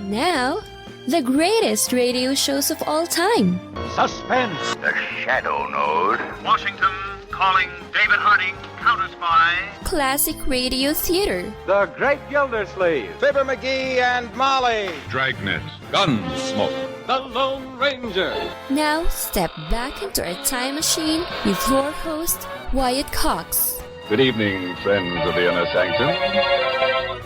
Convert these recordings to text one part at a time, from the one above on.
Now, the greatest radio shows of all time. Suspense. The Shadow Node. Washington calling David Harding, counter-spy. Classic radio theater. The Great Gildersleeve. Fibber McGee and Molly. Dragnet. Gunsmoke. The Lone Ranger. Now, step back into our time machine with your host, Wyatt Cox. Good evening, friends of the Inner Sanctum.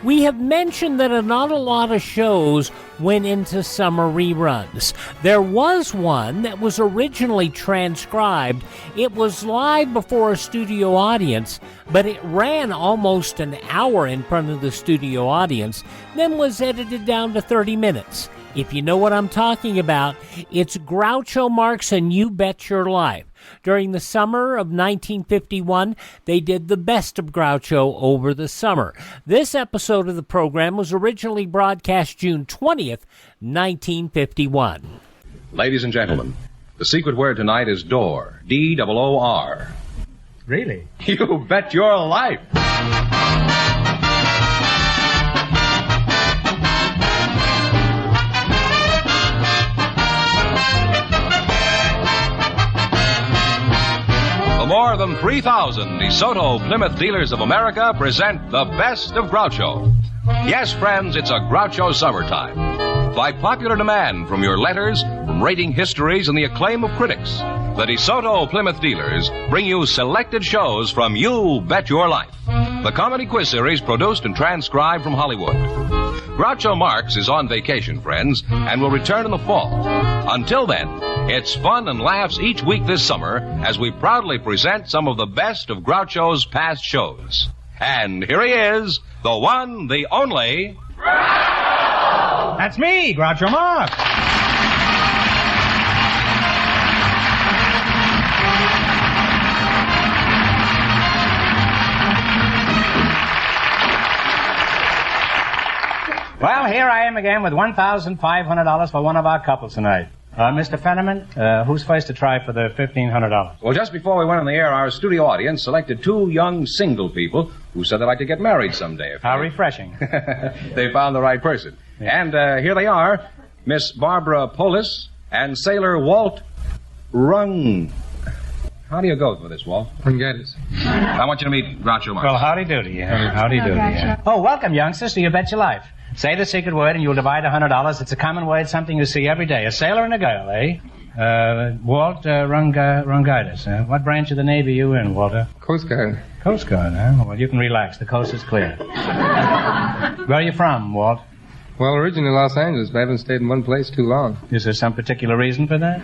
We have mentioned that not a lot of shows went into summer reruns. There was one that was originally transcribed. It was live before a studio audience, but it ran almost an hour in front of the studio audience, then was edited down to 30 minutes. If you know what I'm talking about, it's Groucho Marx and You Bet Your Life. During the summer of 1951, they did the best of Groucho over the summer. This episode of the program was originally broadcast June 20th, 1951. Ladies and gentlemen, the secret word tonight is door. D-O-O-R. Really? You bet your life. The more than 3,000 DeSoto Plymouth dealers of America present the best of Groucho. Yes, friends, it's a Groucho summertime. By popular demand from your letters, from rating histories, and the acclaim of critics, the DeSoto Plymouth dealers bring you selected shows from You Bet Your Life, the comedy quiz series produced and transcribed from Hollywood. Groucho Marx is on vacation, friends, and will return in the fall. Until then, it's fun and laughs each week this summer as we proudly present some of the best of Groucho's past shows. And here he is, the one, the only... Groucho! That's me, Groucho Marx. Well, here I am again with $1,500 for one of our couples tonight. Mr. Fenneman, who's first to try for the $1,500? Well, just before we went on the air, our studio audience selected two young single people who said they'd like to get married someday. How refreshing. They found the right person. Yeah. And here they are, Miss Barbara Polis and Sailor Walt Rung. How do you go for this, Walt? Rungatus. I want you to meet Groucho Marx. Well, howdy do to you. Howdy do to you. Oh, welcome, youngsters, to You Bet Your Life. Say the secret word and you'll divide $100. It's a common word, something you see every day. A sailor and a girl, eh? Walt Rungatus. What branch of the Navy are you in, Walter? Coast Guard. Coast Guard, huh? Well, you can relax. The coast is clear. Where are you from, Walt? Well, originally Los Angeles, but I haven't stayed in one place too long. Is there some particular reason for that?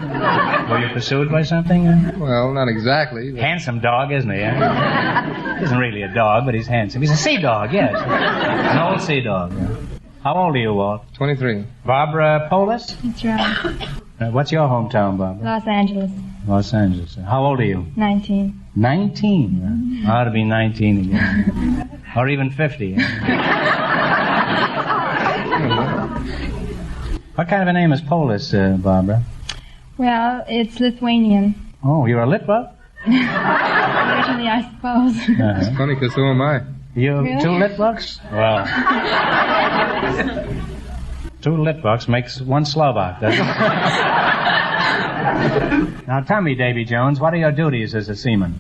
Were you pursued by something? Well, not exactly. But... Handsome dog, isn't he? He isn't really a dog, but he's handsome. He's a sea dog, yes. An old sea dog. How old are you, Walt? 23. Barbara Polis? That's right. What's your hometown, Barbara? Los Angeles. Los Angeles. How old are you? 19. 19? I ought to be 19 again. Or even 50. What kind of a name is Polis, Barbara? Well, it's Lithuanian. Oh, you're a Litva? Originally, I suppose. It's funny, because so am I. You Really? two Litvaks? Well, two Litvaks makes one Slovak, doesn't it? Now, tell me, Davy Jones, what are your duties as a seaman?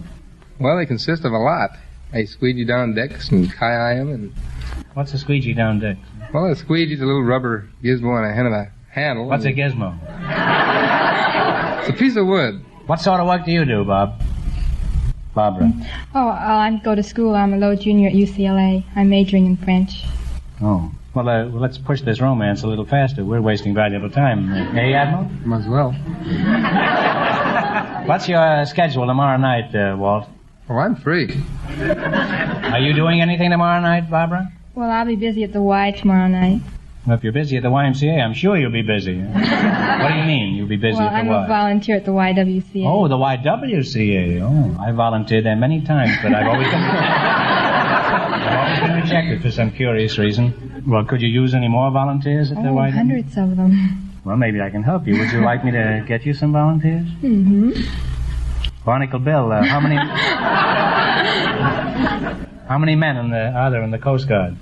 Well, they consist of a lot. I squeegee down decks and kai them and... What's a squeegee down deck? Well, a squeegee's a little rubber gizmo on a end of a handle. What's a gizmo? It's a piece of wood. What sort of work do you do, Barbara? Oh, I go to school. I'm a low junior at UCLA. I'm majoring in French. Oh. Well, let's push this romance a little faster. We're wasting valuable time. Hey, Admiral? Might as well. What's your schedule tomorrow night, Walt? Oh, I'm free. Are you doing anything tomorrow night, Barbara? Well, I'll be busy at the Y tomorrow night. Well, if you're busy at the YMCA, I'm sure you'll be busy. What do you mean, you'll be busy Well, at the I'm Y? a volunteer at the YWCA. Oh, the YWCA. Oh, I volunteered there many times, but I've always been rejected for some curious reason. Well, could you use any more volunteers at the YWCA? Hundreds of them. Well, maybe I can help you. Would you like me to get you some volunteers? Mm-hmm. Barnacle Bill, how many... How many men are there in the Coast Guard?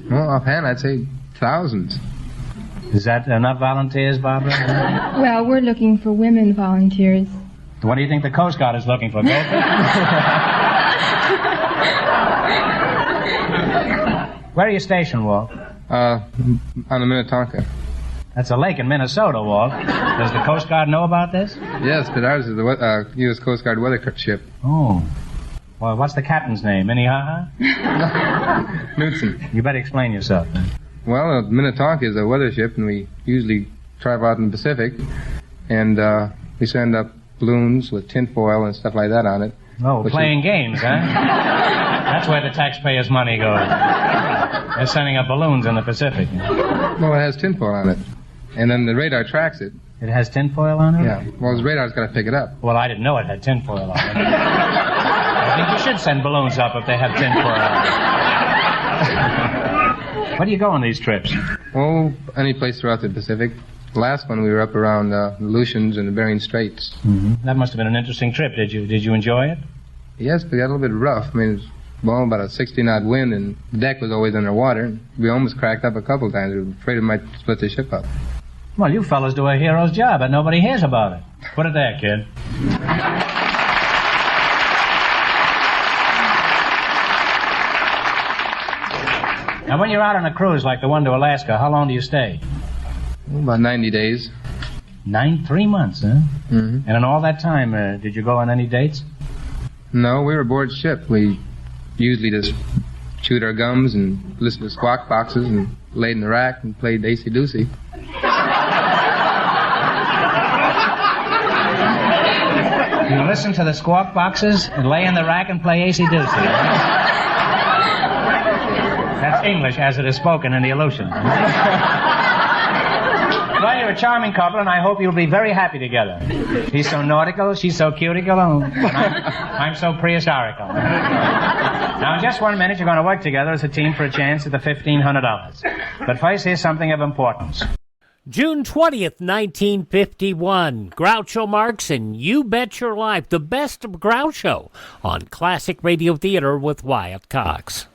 Well, offhand, I'd say thousands. Is that enough volunteers, Barbara? Well, we're looking for women volunteers. What do you think the Coast Guard is looking for, both? Where are you stationed, Walt? On the Minnetonka. That's a lake in Minnesota, Walt. Does the Coast Guard know about this? Yes, but ours is the U.S. Coast Guard weather ship. Oh. Well, what's the captain's name? Minnehaha? Knudsen. You better explain yourself. Well, Minnetonka is a weather ship, and we usually travel out in the Pacific, and we send up balloons with tinfoil and stuff like that on it. Oh, playing games, huh? That's where the taxpayers' money goes. They're sending up balloons in the Pacific. Well, it has tinfoil on it, and then the radar tracks it. It has tinfoil on it? Yeah. Well, the radar's got to pick it up. Well, I didn't know it had tinfoil on it. I think you should send balloons up if they have tinfoil on it. Where do you go on these trips? Oh, any place throughout the Pacific. The last one we were up around the Aleutians and the Bering Straits. Mm-hmm. That must have been an interesting trip. Did you enjoy it? Yes, but it got a little bit rough. I mean, it was blowing about a 60-knot wind, and the deck was always underwater. We almost cracked up a couple times. We were afraid it might split the ship up. Well, you fellas do a hero's job, but nobody hears about it. Put it there, kid. Now, when you're out on a cruise like the one to Alaska, how long do you stay? About 90 days. 3 months, huh? Mm-hmm. And in all that time, did you go on any dates? No, we were aboard ship. We usually just chewed our gums and listened to squawk boxes and laid in the rack and played acey-deucey. You listen to the squawk boxes and lay in the rack and play acey-deucey. That's English as it is spoken in the Aleutians. Well, you're a charming couple, and I hope you'll be very happy together. He's so nautical, she's so cutical, and I'm so prehistorical. Now, in just 1 minute, you're going to work together as a team for a chance at the $1,500. But first, here's something of importance. June 20th, 1951. Groucho Marx and You Bet Your Life, the best of Groucho on Classic Radio Theater with Wyatt Cox.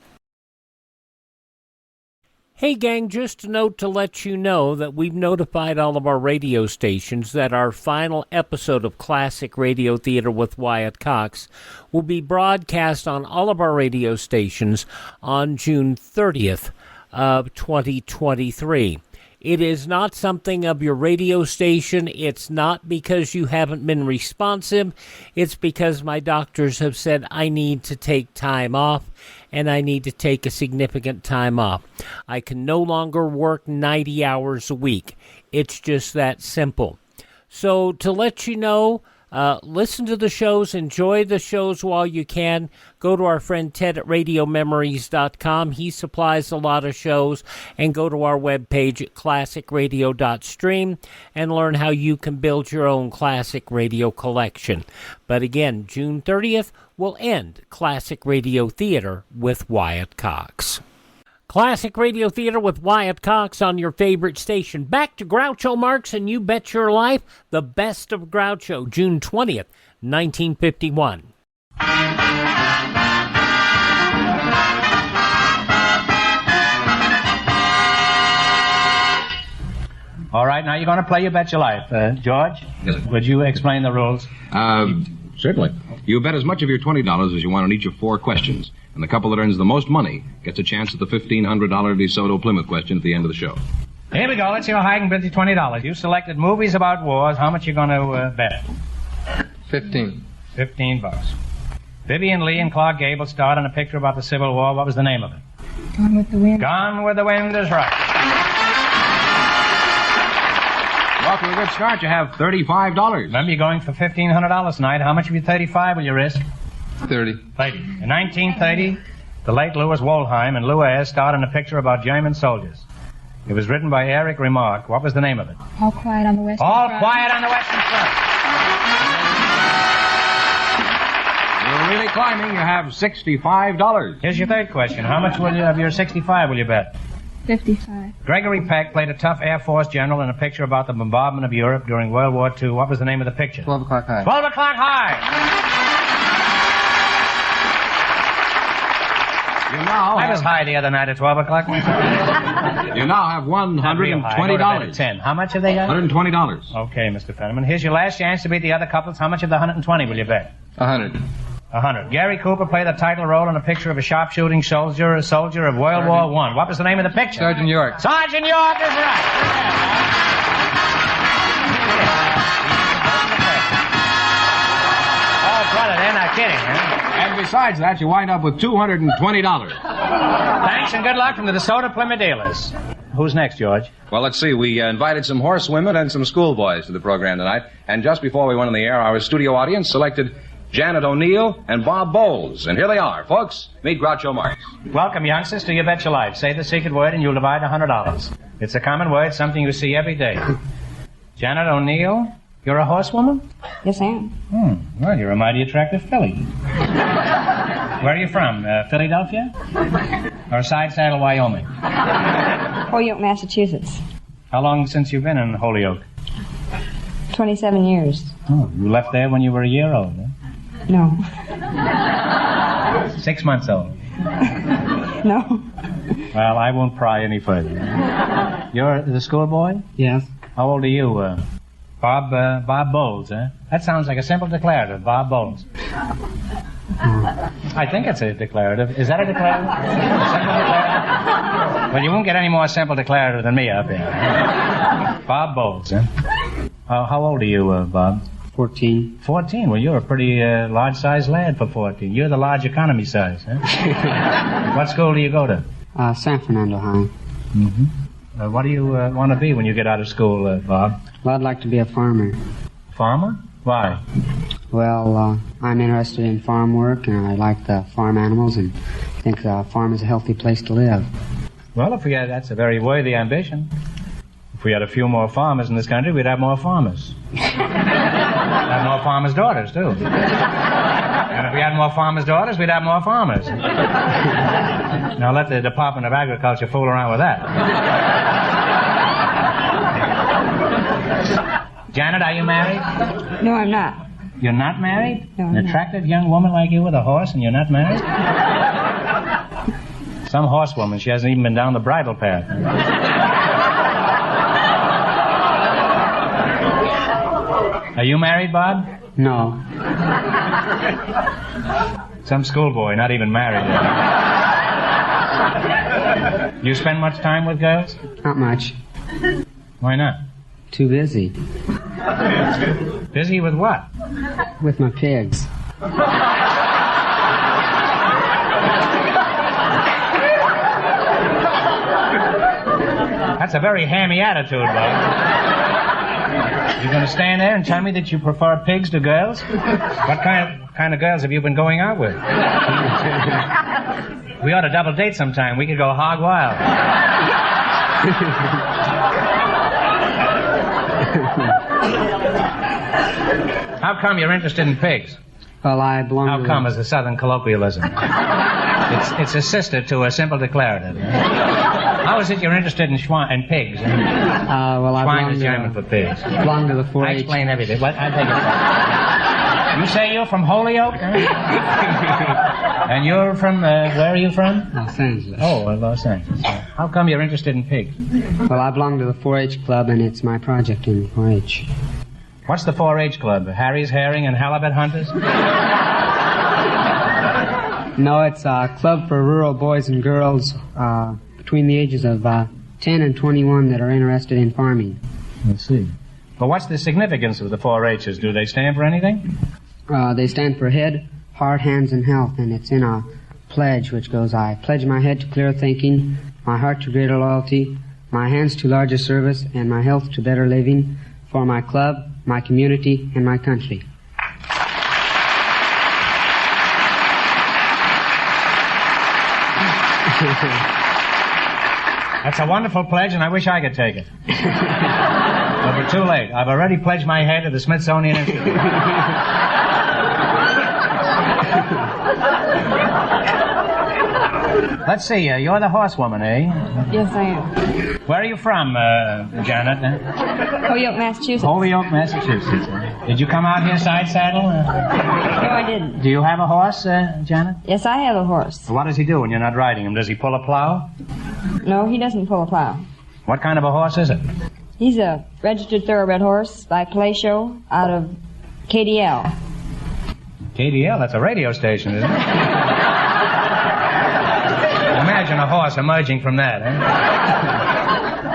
Hey gang, just a note to let you know that we've notified all of our radio stations that our final episode of Classic Radio Theater with Wyatt Cox will be broadcast on all of our radio stations on June 30th of 2023. It is not something of your radio station. It's not because you haven't been responsive. It's because my doctors have said I need to take time off, and I need to take a significant time off. I can no longer work 90 hours a week. It's just that simple. So to let you know, listen to the shows, enjoy the shows while you can. Go to our friend Ted at RadioMemories.com. He supplies a lot of shows. And go to our webpage at classicradio.stream and learn how you can build your own classic radio collection. But again, June 30th will end Classic Radio Theater with Wyatt Cox. Classic Radio Theater with Wyatt Cox on your favorite station. Back to Groucho Marx and You Bet Your Life, the best of Groucho, June 20th, 1951. All right, now you're going to play You Bet Your Life. George, yes, sir. Would you explain the rules? Certainly. You bet as much of your $20 as you want on each of 4 questions. And the couple that earns the most money gets a chance at the $1,500 DeSoto Plymouth question at the end of the show. Here we go. Let's see how high I can bet you $20. You selected movies about wars. How much are you going to bet? 15. $15. Vivian Lee and Clark Gable starred in a picture about the Civil War. What was the name of it? Gone with the Wind. Gone with the Wind is right. Well, to a good start, you have $35. Remember, you're going for $1,500 tonight. How much of your 35 will you risk? 30. 30. In 1930, the late Louis Wollheim and Lou Ayres starred in a picture about German soldiers. It was written by Eric Remarque. What was the name of it? All Quiet on the Western All Front. Quiet on the Western Front. You're really climbing. You have $65. Here's your third question. How much of your 65 will you bet? 55. Gregory Peck played a tough Air Force general in a picture about the bombardment of Europe during World War II. What was the name of the picture? 12 o'clock high. 12 o'clock high. I was high the other night at 12 o'clock. You now have $120. 10. How much have they got? $120. Okay, Mr. Fenneman. Here's your last chance to beat the other couples. How much of the 120 will you bet? 100. 100. Gary Cooper played the title role in a picture of a sharpshooting soldier of World War I. What was the name of the picture? Sergeant York. Sergeant York is right. Oh, brother, they're not kidding, huh? And besides that, you wind up with $220. Thanks and good luck from the DeSoto Plymouth dealers. Who's next, George? Well, let's see. We invited some horsewomen and some schoolboys to the program tonight. And just before we went on the air, our studio audience selected Janet O'Neill and Bob Bowles. And here they are, folks. Meet Groucho Marx. Welcome, youngsters, to You Bet Your Life. Say the secret word and you'll divide $100. It's a common word, something you see every day. Janet O'Neill, you're a horsewoman? Yes, I am. Well, you're a mighty attractive filly. Where are you from? Philadelphia? Or Saddle, Wyoming? Holyoke, Massachusetts. How long since you've been in Holyoke? 27 years. Oh, you left there when you were a year old, huh? No. 6 months old. No. Well, I won't pry any further. You're the schoolboy? Yes. How old are you? Bob Bowles, huh? That sounds like a simple declarative, Bob Bowles. I think it's a declarative. Is that a declarative? A simple declarative? Well, you won't get any more simple declarative than me up here. Bob Bowles, huh? How old are you, Bob? 14. 14? Well, you're a pretty large-sized lad for 14. You're the large economy size, huh? What school do you go to? San Fernando High. Mm-hmm. What do you want to be when you get out of school, Bob? Well, I'd like to be a farmer. Farmer? Why? Well, I'm interested in farm work, and I like the farm animals, and think a farm is a healthy place to live. Well, that's a very worthy ambition. If we had a few more farmers in this country, we'd have more farmers. We'd have more farmers' daughters, too. And if we had more farmers' daughters, we'd have more farmers. Now let the Department of Agriculture fool around with that. Janet, are you married? No, I'm not. You're not married? No, An attractive young woman like you with a horse and you're not married? Some horsewoman, she hasn't even been down the bridle path. Are you married, Bob? No. Some schoolboy, not even married yet. You spend much time with girls? Not much. Why not? Too busy. Busy with what? With my pigs. That's a very hammy attitude, Bob. You're going to stand there and tell me that you prefer pigs to girls? What kind of girls have you been going out with? We ought to double date sometime. We could go hog wild. How come you're interested in pigs? Well, I belong How come is a southern colloquialism. It's a sister to a simple declarative. How is it you're interested in pigs? Well, I Swine is German for pigs. belong to the 4-H. I explain everything. What? I beg your pardon. You say you're from Holyoke? And you're from, where are you from? Los Angeles. Oh, Los Angeles. How come you're interested in pigs? Well, I belong to the 4-H club, and it's my project in the 4-H. What's the 4-H club? Harry's Herring and Halibut Hunters? No, it's a club for rural boys and girls between the ages of 10 and 21 that are interested in farming. Let's see. But what's the significance of the 4-H's? Do they stand for anything? They stand for head, heart, hands, and health, and it's in a pledge which goes, I pledge my head to clear thinking, my heart to greater loyalty, my hands to larger service, and my health to better living, for my club, my community, and my country. That's a wonderful pledge, and I wish I could take it. But we're too late. I've already pledged my head to the Smithsonian Institute. Let's see, you're the horsewoman, eh? Yes, I am. Where are you from, Janet? Holyoke, Massachusetts. Holyoke, Massachusetts. Did you come out here side saddle? No, I didn't. Do you have a horse, Janet? Yes, I have a horse. What does he do when you're not riding him? Does he pull a plow? No, he doesn't pull a plow. What kind of a horse is it? He's a registered thoroughbred horse by Palacio out of KDL. KDL? That's a radio station, isn't it? Imagine a horse emerging from that, eh?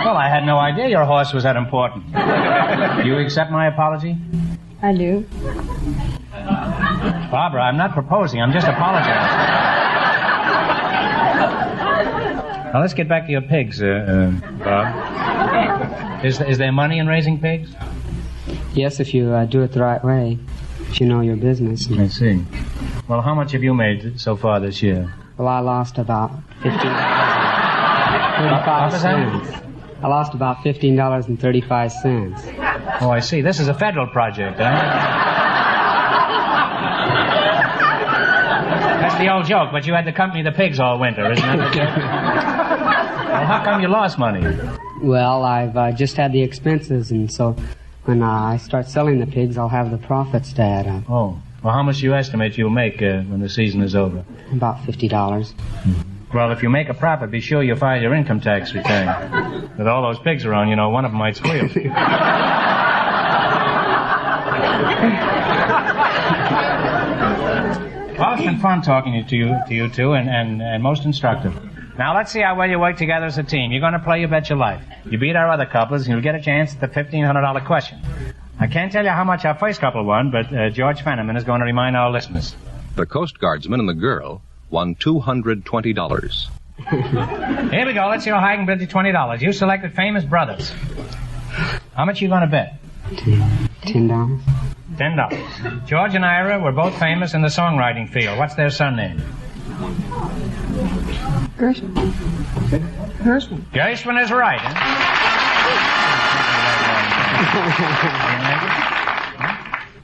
Well, I had no idea your horse was that important. Do you accept my apology? I do. Barbara, I'm not proposing. I'm just apologizing. Now, let's get back to your pigs, Bob. Is there money in raising pigs? Yes, if you do it the right way. If you know your business. I see. Well, how much have you made so far this year? Well, I lost about $15.35. I lost about $15.35. Oh, I see. This is a federal project, eh? That's the old joke, but you had to accompany the pigs all winter, isn't it? Well, how come you lost money? Well, I've just had the expenses, and so when I start selling the pigs, I'll have the profits to add up. Oh. Well, how much do you estimate you'll make when the season is over? About $50. Well, if you make a profit, be sure you file your income tax return. With all those pigs around, you know, one of them might squeal. Well, it's been fun talking to you two, and most instructive. Now, let's see how well you work together as a team. You're going to play You Bet Your Life. You beat our other couples, and you'll get a chance at the $1,500 question. I can't tell you how much our first couple won, but George Fenneman is going to remind our listeners. The Coast Guardsman and the girl won $220. Here we go. Let's see how high I can bid you $20. You selected famous brothers. How much are you going to bet? $10. $10. George and Ira were both famous in the songwriting field. What's their surname? Gershwin. Gershwin. Gershwin is right. Huh?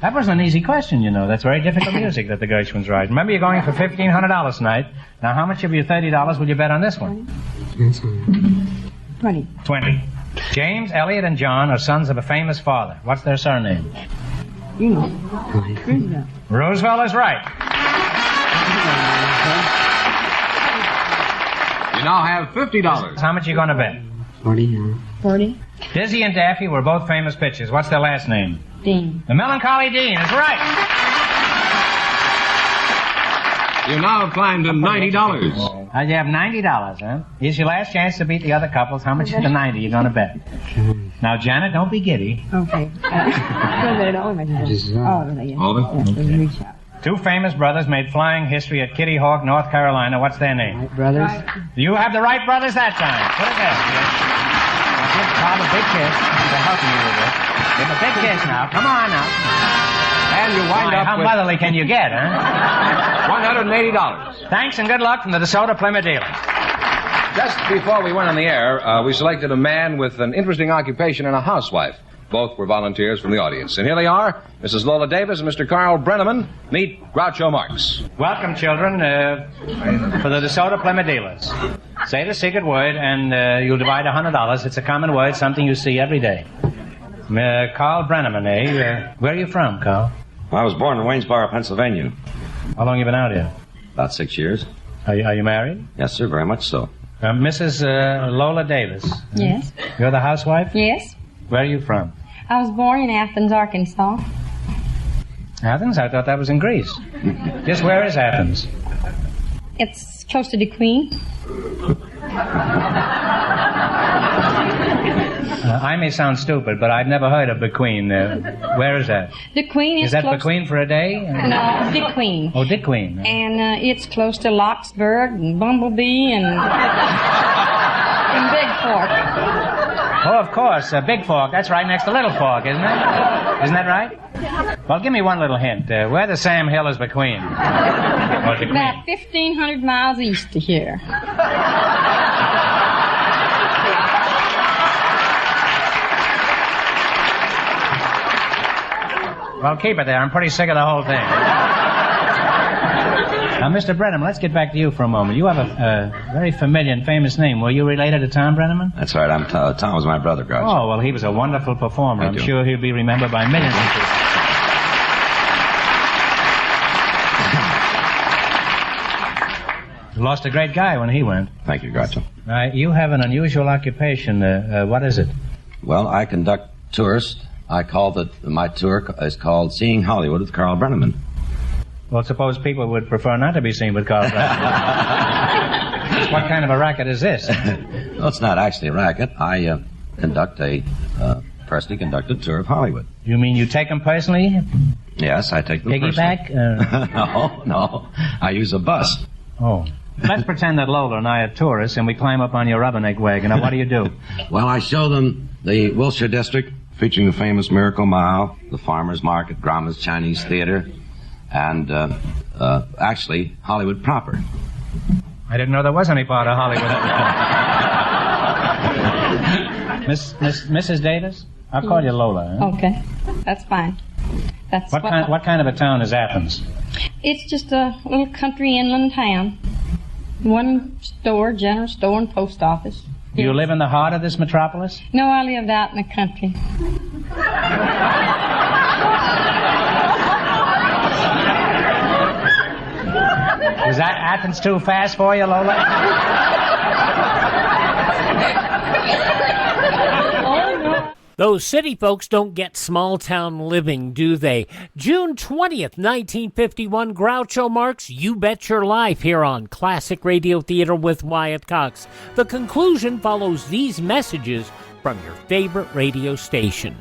That wasn't an easy question, you know. That's very difficult music that the Gershwins write. Remember, you're going for $1,500 tonight. Now, how much of your $30 will you bet on this one? 20. 20. James, Elliot, and John are sons of a famous father. What's their surname? You know. Roosevelt. Roosevelt is right. You now have $50. How much are you going to bet? 40. 40. Dizzy and Daffy were both famous pitchers. What's their last name? Dean. The Melancholy Dean is right. You now have climbed to $90. Now you have $90, huh? Here's your last chance to beat the other couples. How much of the 90 you going to bet? Now, Janet, don't be giddy. Okay. All of it? Reach out. Two famous brothers made flying history at Kitty Hawk, North Carolina. What's their name? Right, brothers? You have the right brothers that time. Put it there. Now give Carl a big kiss. They're helping you with this. Give him a big kiss now. Come on now. And you wind up How with motherly can you get, huh? $180. Thanks and good luck from the DeSoto Plymouth dealer. Just before we went on the air, we selected a man with an interesting occupation and a housewife. Both were volunteers from the audience. And here they are, Mrs. Lola Davis and Mr. Carl Brenneman. Meet Groucho Marx. Welcome, children, for the DeSoto Plymouth dealers. Say the secret word, and you'll divide $100. It's a common word, something you see every day. Carl Brenneman, eh? Where are you from, Carl? I was born in Waynesboro, Pennsylvania. How long you been out here? About 6 years. Are you married? Yes, sir, very much so. Mrs. Lola Davis. Yes. You're the housewife? Yes. Where are you from? I was born in Athens, Arkansas. Athens? I thought that was in Greece. Just where is Athens? It's close to the Queen. I may sound stupid, but I've never heard of Bequeen. Where is that? The Queen is Is that close... Bequeen for a day? No, the Queen. Oh, Dick Queen. And it's close to Locksburg and Bumblebee and Big Fork. Oh, of course, Big Fork. That's right next to Little Fork, isn't it? Isn't that right? Well, give me one little hint. Where the Sam Hill is Bequeen? Or the Queen? About 1,500 miles east of here. Well, keep it there. I'm pretty sick of the whole thing. Now, Mr. Brenneman, let's get back to you for a moment. You have a very familiar and famous name. Were you related to Tom Brenneman? That's right. Tom was my brother, Groucho. Oh, well, he was a wonderful performer. I'm sure he'll be remembered by millions of people. You lost a great guy when he went. Thank you, Groucho. You have an unusual occupation. What is it? Well, I conduct tours. I call my tour is called Seeing Hollywood with Carl Brenneman. Well, suppose people would prefer not to be seen with Carl Brenneman. What kind of a racket is this? Well, it's not actually a racket. I personally conduct a tour of Hollywood. You mean you take them personally? Yes, I take them Piggyback? No. I use a bus. Oh. Let's pretend that Lola and I are tourists and we climb up on your rubberneck wagon. Now, what do you do? Well, I show them the Wilshire District, featuring the famous Miracle Mile, the Farmers Market, Grauman's Chinese Theater, and actually Hollywood proper. I didn't know there was any part of Hollywood. Mrs. Davis? I'll call you Lola. Huh? Okay, that's fine. That's what kind of a town is Athens? It's just a little country inland town. One store, general store, and post office. Do you live in the heart of this metropolis? No, I lived out in the country. Was that Athens too fast for you, Lola? Those city folks don't get small-town living, do they? June 20th, 1951, Groucho Marx, You Bet Your Life, here on Classic Radio Theater with Wyatt Cox. The conclusion follows these messages from your favorite radio station.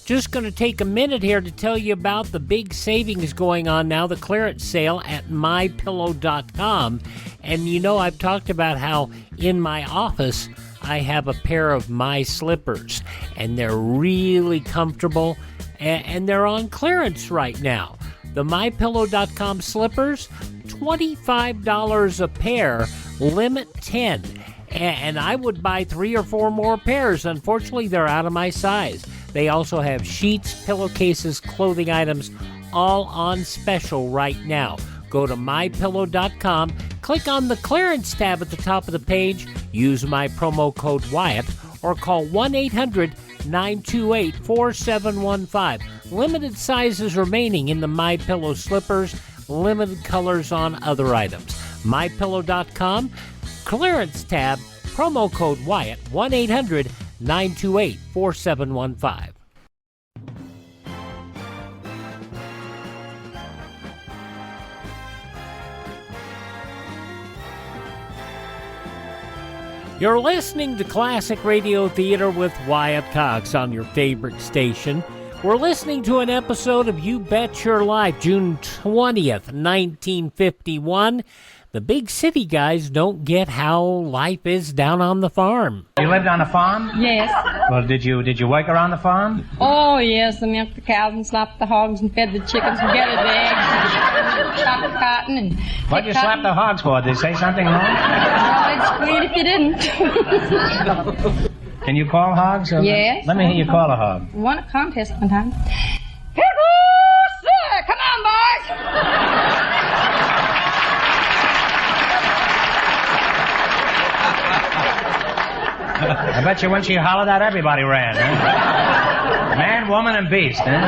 Just going to take a minute here to tell you about the big savings going on now, the clearance sale at MyPillow.com. And you know, I've talked about how in my office I have a pair of My Slippers, and they're really comfortable, and they're on clearance right now. The MyPillow.com slippers, $25 a pair, limit 10. And I would buy 3 or 4 more pairs. Unfortunately, they're out of my size. They also have sheets, pillowcases, clothing items, all on special right now. Go to MyPillow.com, click on the clearance tab at the top of the page, use my promo code Wyatt, or call 1-800-928-4715. Limited sizes remaining in the MyPillow slippers, limited colors on other items. MyPillow.com, clearance tab, promo code Wyatt, 1-800-928-4715. You're listening to Classic Radio Theater with Wyatt Cox on your favorite station. We're listening to an episode of You Bet Your Life, June 20th, 1951. The big city guys don't get how life is down on the farm. You lived on a farm? Yes. Well, did you work around the farm? Oh, yes. I milked the cows and slapped the hogs and fed the chickens and gathered the eggs and chopped the cotton and... What'd you slap the hogs for? Did they say something wrong? Oh, they'd squeal if you didn't. Can you call hogs? Yes. Let me hear you call a hog. Won a contest one time. Come on, boys! I bet you when she hollered out, everybody ran, huh? Man, woman, and beast, huh?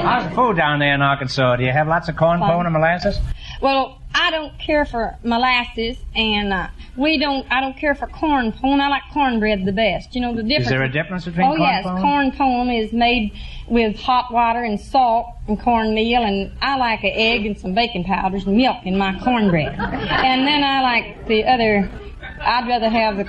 How's the food down there in Arkansas? Do you have lots of corn pone and molasses? Well, I don't care for molasses, and I don't care for corn pone. I like cornbread the best. You know the difference. Is there a difference between corn yes, pone? Corn pone is made with hot water and salt and cornmeal, and I like an egg and some baking powders and milk in my cornbread. And then I like the other... I'd rather have the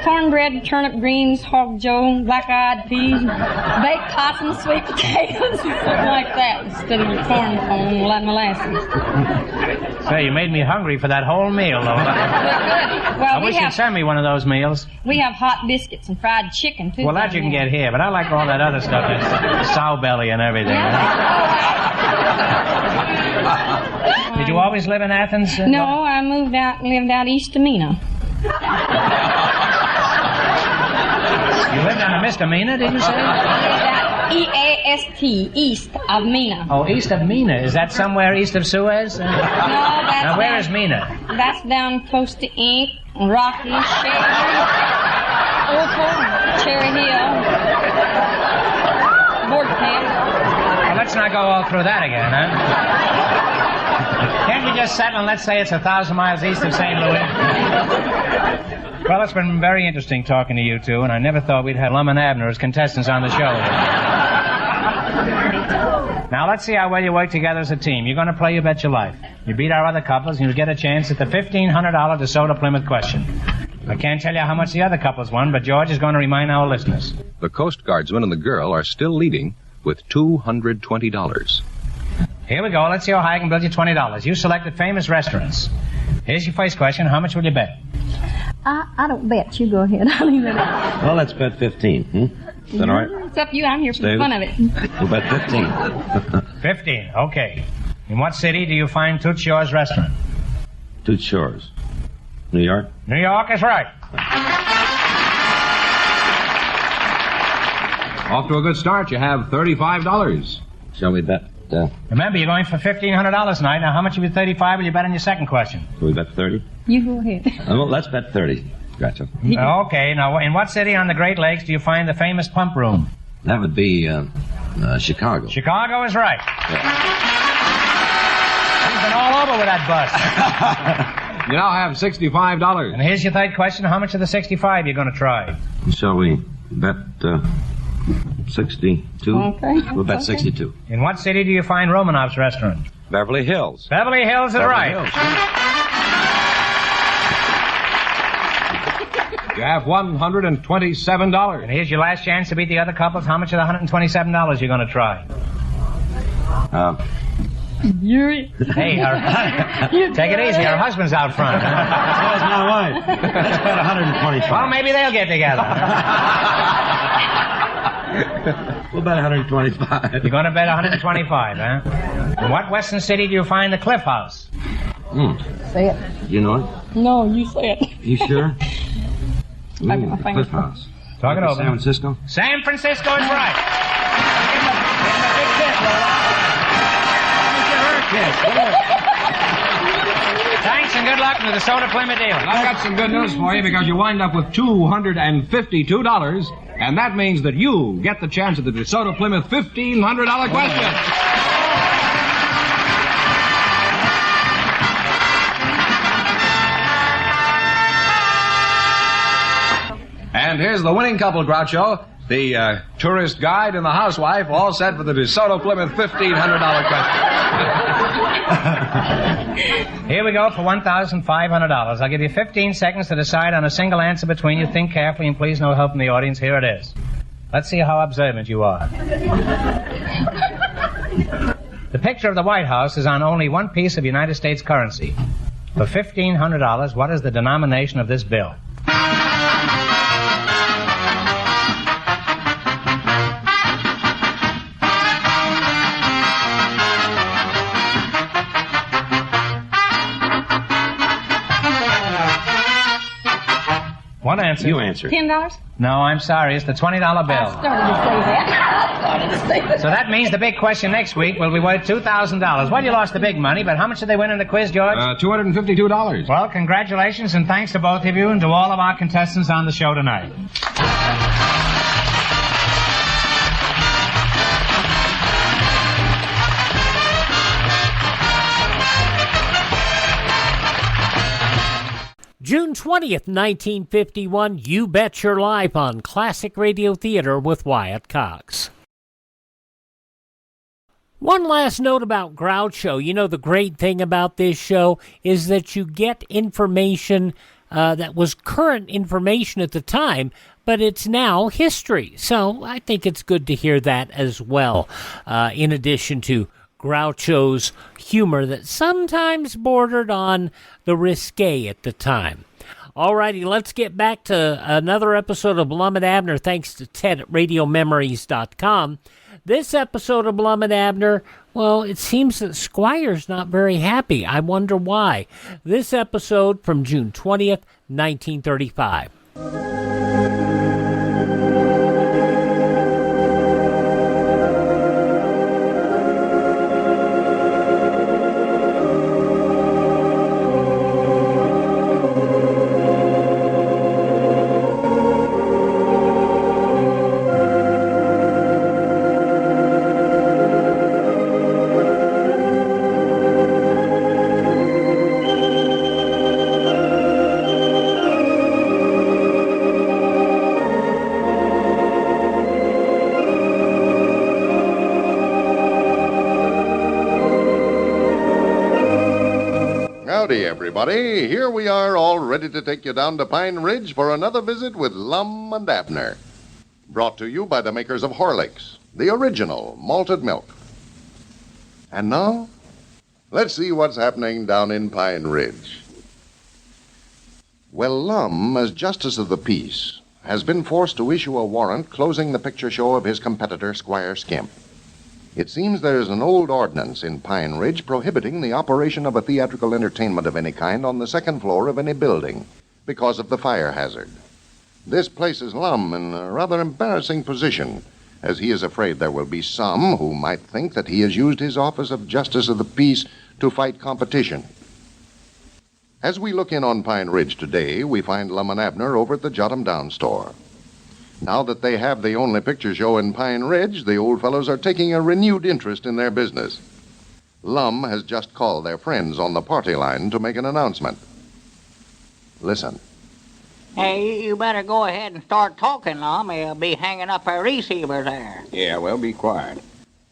cornbread, turnip greens, hog joe, black-eyed peas, baked possum, sweet potatoes, something like that, instead of the corn pone and molasses. Say, you made me hungry for that whole meal, Lola. Well, I wish you'd send me one of those meals. We have hot biscuits and fried chicken, too. Well, that you can get here, but I like all that other stuff, that's sow belly and everything. Did you always live in Athens? No, I moved out and lived out east of Mena. You lived on a misdemeanor, did you say? E-A-S-T, east of Mena. Oh, east of Mena. Is that somewhere east of Suez? No, that's now, where is Mena? That's down close to Ink, Rocky, Shaker. Oracle, Cherry Hill, Board Camp. Well, let's not go all through that again, huh? Can't we just settle and let's say it's 1,000 miles east of St. Louis? Well, it's been very interesting talking to you two, and I never thought we'd have Lum and Abner as contestants on the show. Now, let's see how well you work together as a team. You're going to play You Bet Your Life. You beat our other couples, and you'll get a chance at the $1,500 DeSoto Plymouth question. I can't tell you how much the other couples won, but George is going to remind our listeners. The Coast Guardsman and the girl are still leading with $220. Here we go. Let's see how high I can build you $20. You selected famous restaurants. Here's your first question. How much will you bet? I don't bet. You go ahead. I'll leave it at Well, let's bet 15. Is that all right? It's up to you. I'm here for the David? fun of it. We'll bet 15. 15. Okay. In what city do you find Toots Shor's restaurant? Toots Shores. New York? New York is right. Off to a good start. You have $35. Shall we bet? Remember, you're going for $1,500 tonight. Now, how much of your 35 will you bet on your second question? Shall we bet 30? You go ahead. Well, let's bet 30. Gotcha. Okay. Now, in what city on the Great Lakes do you find the famous pump room? That would be Chicago. Chicago is right. He's been all over with that bus. You now have $65. And here's your third question. How much of the 65 are you going to try? Shall we bet 62? Okay. We'll bet Okay. 62. In what city do you find Romanov's restaurant? Beverly Hills. Beverly Hills is right. Hills. You have $127. And here's your last chance to beat the other couples. How much of the $127 you're going to try? Yuri. Hey, take it easy. Her husband's out front. That's my wife. Let's bet 125. Well, maybe they'll get together. We'll bet 125. You're going to bet 125, huh? In what western city do you find the Cliff House? Say it. You know it? No, you say it. You sure? I got my the fingers Cliff House. Talk it over. San Francisco? San Francisco is right. Give him a big kiss, Lola. Give her a kiss. Thanks and good luck to the Soda Plymouth deal. I've got some good news for you because you wind up with $252, and that means that you get the chance at the DeSoto Plymouth $1,500 question. And here's the winning couple, Groucho. The tourist guide and the housewife all set for the DeSoto Plymouth $1,500 question. Here we go for $1,500. I'll give you 15 seconds to decide on a single answer between you. Think carefully and please no help from the audience. Here it is. Let's see how observant you are. The picture of the White House is on only one piece of United States currency. For $1,500, what is the denomination of this bill? One answer. You answer. $10? No, I'm sorry. It's the $20 bill. I started to say that. So that means the big question next week will be worth $2,000. Well, you lost the big money, but how much did they win in the quiz, George? $252. Well, congratulations and thanks to both of you and to all of our contestants on the show tonight. June 20th, 1951, You Bet Your Life on Classic Radio Theater with Wyatt Cox. One last note about Groucho. You know, the great thing about this show is that you get information that was current information at the time, but it's now history. So I think it's good to hear that as well, in addition to Groucho's humor that sometimes bordered on the risque at the time. Alrighty, let's get back to another episode of Lum and Abner, thanks to Ted at RadioMemories.com. This episode of Lum and Abner, well, it seems that Squire's not very happy. I wonder why. This episode from June 20th, 1935. Howdy, everybody. Here we are, all ready to take you down to Pine Ridge for another visit with Lum and Abner. Brought to you by the makers of Horlicks, the original malted milk. And now, let's see what's happening down in Pine Ridge. Well, Lum, as Justice of the Peace, has been forced to issue a warrant closing the picture show of his competitor, Squire Skimp. It seems there's an old ordinance in Pine Ridge prohibiting the operation of a theatrical entertainment of any kind on the second floor of any building because of the fire hazard. This places Lum in a rather embarrassing position, as he is afraid there will be some who might think that he has used his office of Justice of the Peace to fight competition. As we look in on Pine Ridge today, we find Lum and Abner over at the Jot 'em Down store. Now that they have the only picture show in Pine Ridge, the old fellows are taking a renewed interest in their business. Lum has just called their friends on the party line to make an announcement. Listen. Hey, you better go ahead and start talking, Lum. He'll be hanging up our receivers there. Yeah, well, be quiet.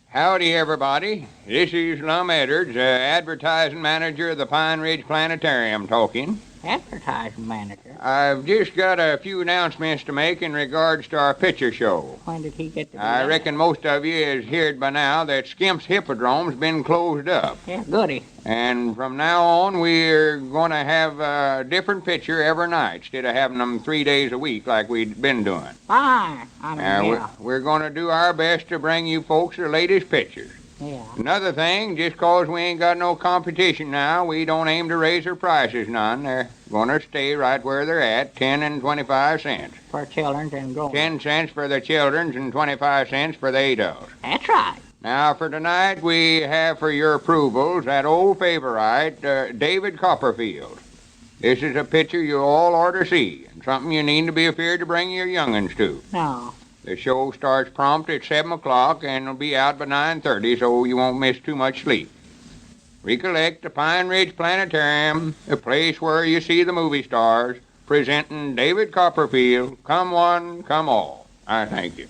Howdy, everybody. This is Lum Edwards, advertising manager of the Pine Ridge Planetarium talking. Advertising manager? I've just got a few announcements to make in regards to our picture show. When did he get to do I that? reckon most of you has heard by now that Skimp's Hippodrome's been closed up. Yeah, goody. And from now on, we're going to have a different picture every night instead of having them 3 days a week like we'd been doing. Fine. Yeah. We're going to do our best to bring you folks the latest pictures. Yeah. Another thing, just 'cause we ain't got no competition now, we don't aim to raise our prices none. They're going to stay right where they're at, 10 and 25 cents. For children and grown. 10 cents for the children's and 25 cents for the adults. That's right. Now, for tonight, we have for your approvals that old favorite, David Copperfield. This is a picture you all ought to see, and something you need to be afeard to bring your young'uns to. No. The show starts prompt at 7 o'clock and will be out by 9:30, so you won't miss too much sleep. Recollect the Pine Ridge Planetarium, the place where you see the movie stars, presenting David Copperfield, come one, come all. I thank you.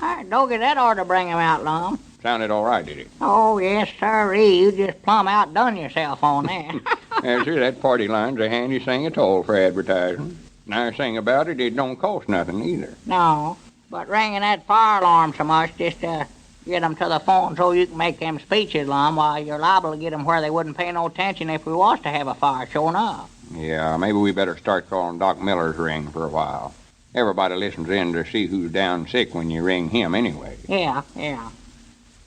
All right, Doggy, that ought to bring him out, Lum. Sounded all right, did it? Oh, yes, sirree. You just plumb outdone yourself on that. Yes, sir, that party line's a handy thing at all for advertising. Nice thing about it, it don't cost nothing either. No, but ringing that fire alarm so much just to get them to the phone so you can make them speeches, Lum, while you're liable to get them where they wouldn't pay no attention if we was to have a fire showing up. Yeah, maybe we better start calling Doc Miller's ring for a while. Everybody listens in to see who's down sick when you ring him anyway. Yeah.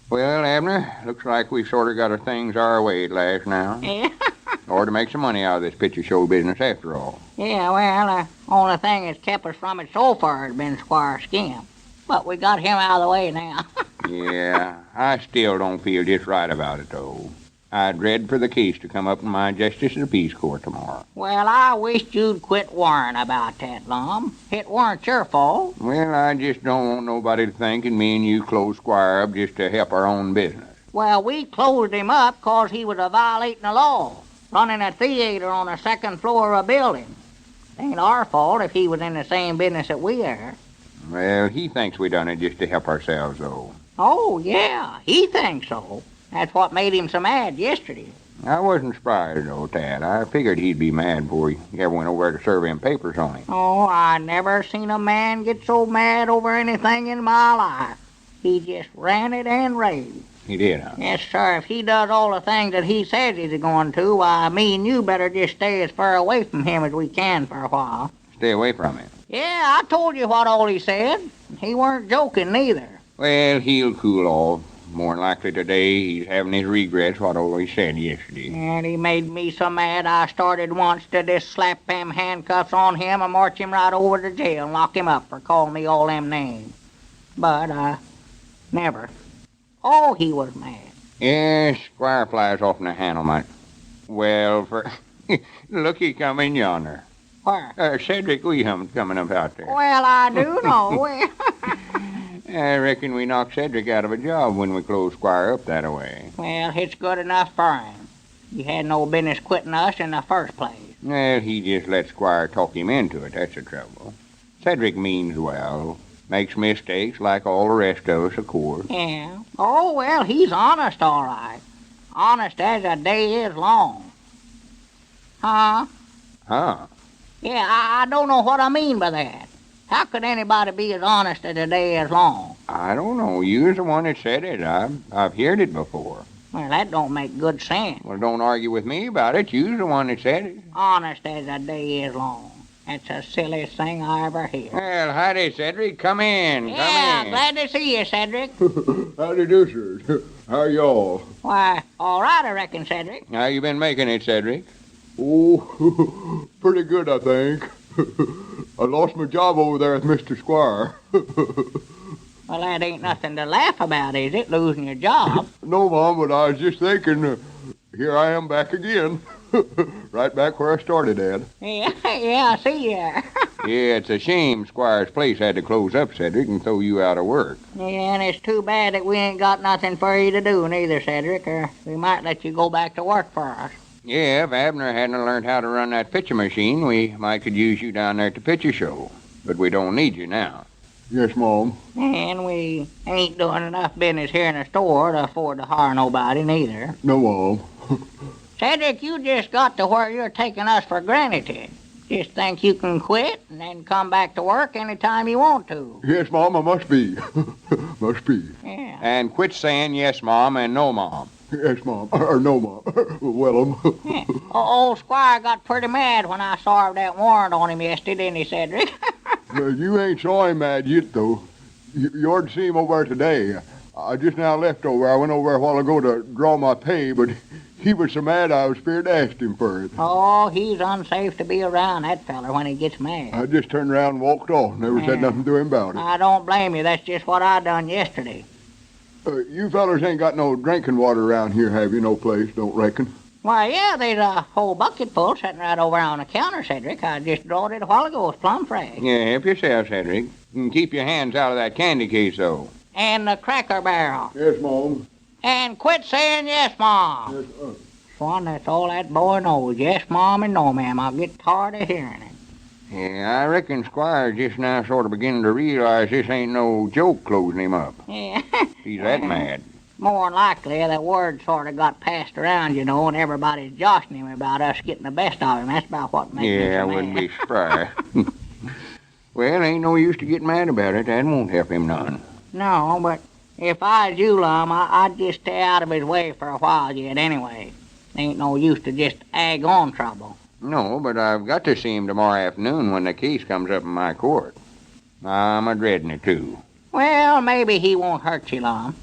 Well, Abner, looks like we've sort of got our things our way at last now. Yeah. Or to make some money out of this picture show business after all. Yeah, well, the only thing that's kept us from it so far has been Squire Skimp. But we got him out of the way now. Yeah, I still don't feel just right about it, though. I dread for the case to come up in my Justice of the Peace Court tomorrow. Well, I wish you'd quit worrying about that, Lum. It weren't your fault. Well, I just don't want nobody to think me and you closed Squire up just to help our own business. Well, we closed him up 'cause he was violating the law, running a theater on the second floor of a building. It ain't our fault if he was in the same business that we are. Well, he thinks we done it just to help ourselves, though. Oh, yeah, he thinks so. That's what made him so mad yesterday. I wasn't surprised, though, Tad. I figured he'd be mad before he ever went over to serve him papers on him. Oh, I never seen a man get so mad over anything in my life. He just ranted and raved. He did, huh? Yes, sir. If he does all the things that he says he's going to, why, me and you better just stay as far away from him as we can for a while. Stay away from him. Yeah, I told you what all he said. He weren't joking neither. Well, he'll cool off. More than likely today he's having his regrets what all he said yesterday. And he made me so mad I started once to just slap them handcuffs on him and march him right over to jail and lock him up for calling me all them names. But I never. Oh, he was mad. Yes, Squire flies off in the handle, mate. Well, for look, he coming yonder. Where? Cedric Weeham coming up out there. Well, I do know. I reckon we knocked Cedric out of a job when we closed Squire up that way. Well, it's good enough for him. He had no business quitting us in the first place. Well, he just let Squire talk him into it, that's the trouble. Cedric means well, makes mistakes like all the rest of us, of course. Yeah. Oh, well, he's honest, all right. Honest as a day is long. Huh? Huh? Yeah, I don't know what I mean by that. How could anybody be as honest as a day as long? I don't know. You're the one that said it. I've heard it before. Well, that don't make good sense. Well, don't argue with me about it. You're the one that said it. Honest as a day is long. That's the silliest thing I ever heard. Well, howdy, Cedric. Come in. Yeah, Come in. glad to see you, Cedric. Howdy do, sir. How are y'all? Why, all right, I reckon, Cedric. How you been making it, Cedric? Oh, pretty good, I think. I lost my job over there with Mr. Squire. Well, that ain't nothing to laugh about, is it, losing your job? No, Mom, but I was just thinking, here I am back again. Right back where I started at. Yeah, I see you. Yeah, it's a shame Squire's place had to close up, Cedric, and throw you out of work. Yeah, and it's too bad that we ain't got nothing for you to do neither, Cedric, or we might let you go back to work for us. Yeah, if Abner hadn't learned how to run that picture machine, we might could use you down there at the picture show. But we don't need you now. Yes, Mom. And we ain't doing enough business here in the store to afford to hire nobody neither. No, Mom. Cedric, you just got to where you're taking us for granted. Just think you can quit and then come back to work any time you want to. Yes, Mom, I must be. Must be. Yeah. And quit saying yes, Mom, and no, Mom. Yes, Mom. Or no, Mom. Well, Yeah. Old Squire got pretty mad when I served that warrant on him yesterday, didn't he, Cedric? You ain't saw him mad yet, though. You ought to see him over there today. I just now left over. I went over there a while ago to draw my pay, but he was so mad I was scared to ask him for it. Oh, he's unsafe to be around, that feller, when he gets mad. I just turned around and walked off. Never said nothing to him about it. I don't blame you. That's just what I done yesterday. You fellers ain't got no drinking water around here, have you? No place, don't reckon. Why, yeah, there's a whole bucket full sitting right over on the counter, Cedric. I just drawed it a while ago. It's plumb fresh. Yeah, help yourself, Cedric. And keep your hands out of that candy case, though. And the Cracker Barrel. Yes, Mom. And quit saying yes, Mom. Yes, Swan, that's all that boy knows. Yes, Mom, and no, ma'am. I'll get tired of hearing it. Yeah, I reckon Squire's just now sort of beginning to realize this ain't no joke closing him up. Yeah. He's that mad. More than likely, the word sort of got passed around, you know, and everybody's joshing him about us getting the best of him. That's about what makes him Yeah, I so wouldn't mad. be surprised. Well, ain't no use to get mad about it. That won't help him none. No, but if I was you, Lum, I'd just stay out of his way for a while yet anyway. Ain't no use to just egg on trouble. No, but I've got to see him tomorrow afternoon when the case comes up in my court. I'm a-dreading it, too. Well, maybe he won't hurt you, Lum.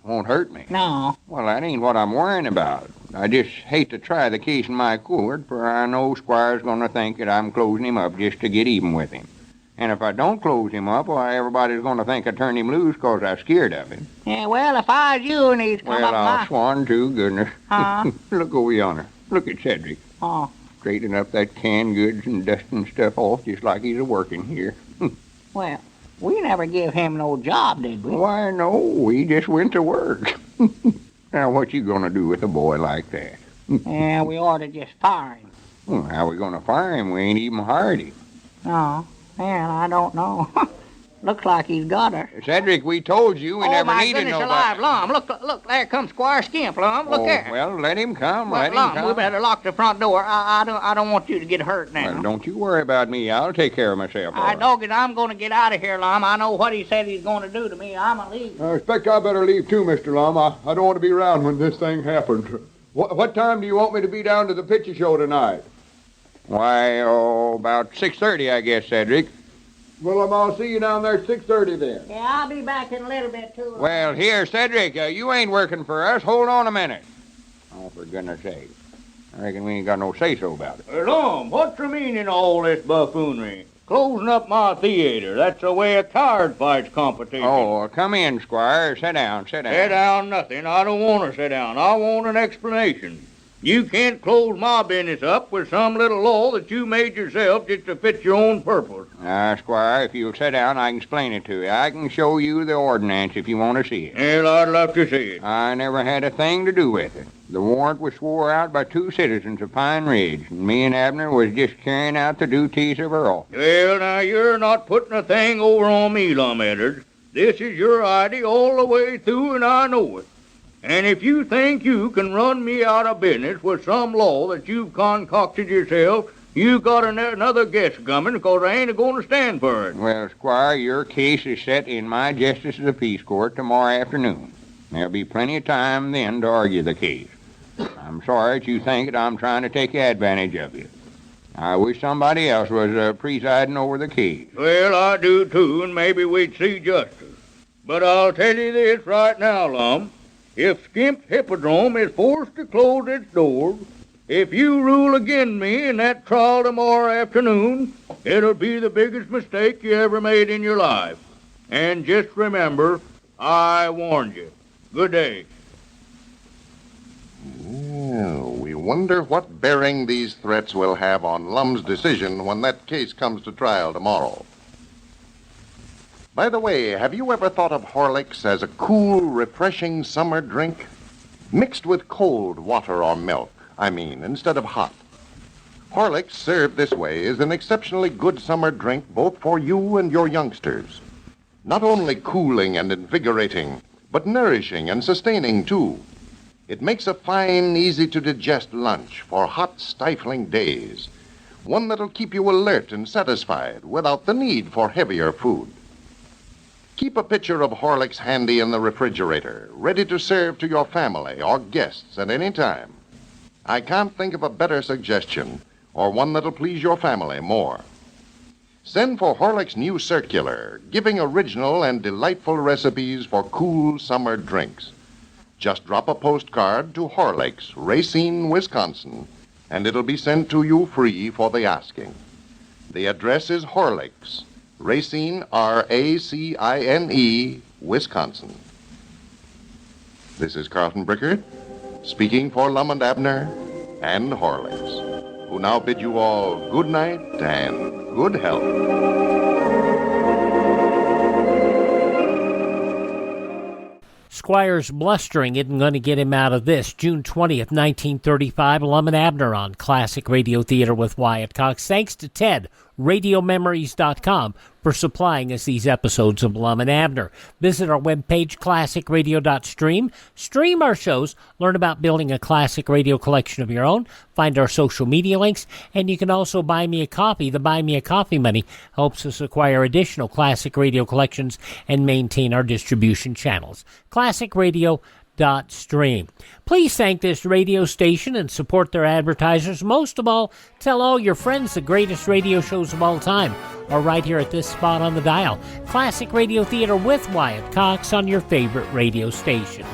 Won't hurt me. No. Well, that ain't what I'm worrying about. I just hate to try the case in my court, for I know Squire's going to think that I'm closing him up just to get even with him. And if I don't close him up, why, everybody's going to think I turned him loose 'cause I'm scared of him. Yeah, well, if I was you and he's come Well, up I'll my... swan to goodness. Huh? Look over yonder. Look at Cedric. Oh. Straightening up that canned goods and dusting stuff off just like he's a-working here. Well, we never give him no job, did we? Why, no, we just went to work. Now, what you going to do with a boy like that? Yeah, we ought to just fire him. Well, how we going to fire him? We ain't even hired him. No. Well, I don't know. Looks like he's got her. Cedric, we told you we never needed nobody. Oh, my goodness alive, Lum. Look, there comes Squire Skimp, Lum. Look there. Well, let him come, Well, let him Lum, come. we better lock the front door. I don't want you to get hurt now. Well, don't you worry about me. I'll take care of myself. I dog it. I'm going to get out of here, Lum. I know what he said he's going to do to me. I'm a leave. I expect I better leave too, Mr. Lum. I don't want to be around when this thing happens. What time do you want me to be down to the picture show tonight? Why, about 6:30, I guess, Cedric. Well, I'll see you down there at 6:30 then. Yeah, I'll be back in a little bit, too. Well, here, Cedric, you ain't working for us. Hold on a minute. Oh, for goodness sake. I reckon we ain't got no say-so about it. Lum, what's the meaning of all this buffoonery? Closing up my theater. That's the way a card fights competition. Oh, come in, Squire. Sit down, sit down. Sit down nothing. I don't want to sit down. I want an explanation. You can't close my business up with some little law that you made yourself just to fit your own purpose. Squire, if you'll sit down, I can explain it to you. I can show you the ordinance if you want to see it. Well, I'd love to see it. I never had a thing to do with it. The warrant was swore out by 2 citizens of Pine Ridge, and me and Abner was just carrying out the duties of our office. Well, now, you're not putting a thing over on me, Lum Edwards. This is your idea all the way through, and I know it. And if you think you can run me out of business with some law that you've concocted yourself, you got another guess coming, because I ain't going to stand for it. Well, Squire, your case is set in my Justice of the Peace Court tomorrow afternoon. There'll be plenty of time then to argue the case. I'm sorry that you think that I'm trying to take advantage of you. I wish somebody else was presiding over the case. Well, I do too, and maybe we'd see justice. But I'll tell you this right now, Lum. If Skimp's Hippodrome is forced to close its doors, if you rule against me in that trial tomorrow afternoon, it'll be the biggest mistake you ever made in your life. And just remember, I warned you. Good day. Well, we wonder what bearing these threats will have on Lum's decision when that case comes to trial tomorrow. By the way, have you ever thought of Horlicks as a cool, refreshing summer drink? Mixed with cold water or milk, instead of hot. Horlicks, served this way, is an exceptionally good summer drink both for you and your youngsters. Not only cooling and invigorating, but nourishing and sustaining, too. It makes a fine, easy-to-digest lunch for hot, stifling days. One that'll keep you alert and satisfied without the need for heavier food. Keep a pitcher of Horlicks handy in the refrigerator, ready to serve to your family or guests at any time. I can't think of a better suggestion, or one that'll please your family more. Send for Horlicks' new circular, giving original and delightful recipes for cool summer drinks. Just drop a postcard to Horlicks, Racine, Wisconsin, and it'll be sent to you free for the asking. The address is Horlicks, Racine, R-A-C-I-N-E, Wisconsin. This is Carlton Brickert, speaking for Lum and Abner and Horlicks, who now bid you all good night and good health. Squire's blustering isn't going to get him out of this. June 20th, 1935, Lum and Abner on Classic Radio Theater with Wyatt Cox. Thanks to Ted, RadioMemories.com, for supplying us these episodes of Lum and Abner. Visit our webpage, classicradio.stream. Stream our shows, learn about building a classic radio collection of your own, find our social media links, and you can also buy me a copy. The Buy Me a Coffee money helps us acquire additional classic radio collections and maintain our distribution channels. classicradio.stream. Please thank this radio station and support their advertisers. Most of all, tell all your friends the greatest radio shows of all time are right here at this spot on the dial. Classic Radio Theater with Wyatt Cox on your favorite radio station.